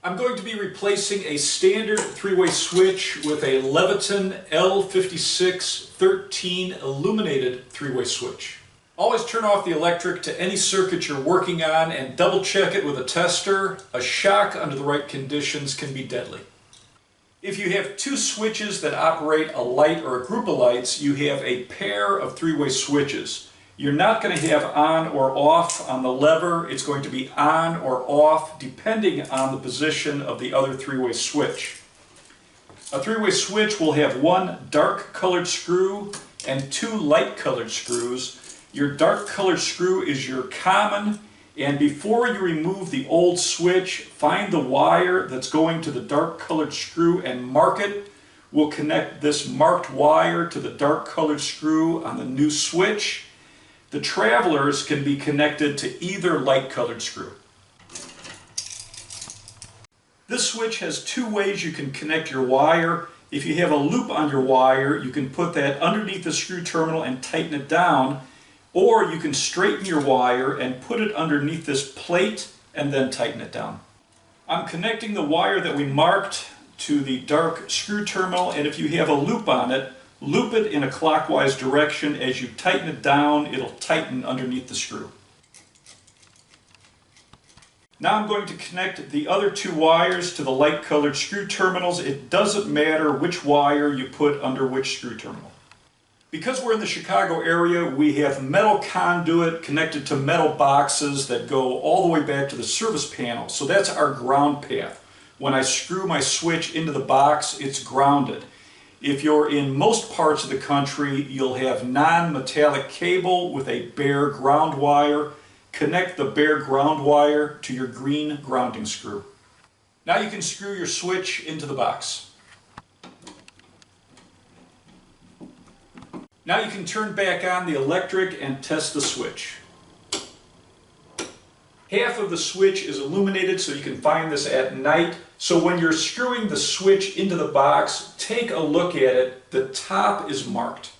I'm going to be replacing a standard three-way switch with a Leviton L5613 illuminated three-way switch. Always turn off the electric to any circuit you're working on and double check it with a tester. A shock under the right conditions can be deadly. If you have two switches that operate a light or a group of lights, you have a pair of three-way switches. You're not going to have on or off on the lever. It's going to be on or off depending on the position of the other three-way switch. A three-way switch will have one dark colored screw and two light colored screws. Your dark colored screw is your common, and before you remove the old switch, find the wire that's going to the dark colored screw and mark it. We'll connect this marked wire to the dark colored screw on the new switch. The travelers can be connected to either light colored screw. This switch has two ways you can connect your wire. If you have a loop on your wire, you can put that underneath the screw terminal and tighten it down, or you can straighten your wire and put it underneath this plate and then tighten it down. I'm connecting the wire that we marked to the dark screw terminal, and if you have a loop on it, loop it in a clockwise direction. As you tighten it down, it'll tighten underneath the screw. Now I'm going to connect the other two wires to the light colored screw terminals. It doesn't matter which wire you put under which screw terminal. Because we're in the Chicago area, we have metal conduit connected to metal boxes that go all the way back to the service panel. So that's our ground path. When I screw my switch into the box, it's grounded. If you're in most parts of the country, you'll have non-metallic cable with a bare ground wire. Connect the bare ground wire to your green grounding screw. Now you can screw your switch into the box. Now you can turn back on the electric and test the switch. Half of the switch is illuminated, so you can find this at night. So when you're screwing the switch into the box, take a look at it. The top is marked.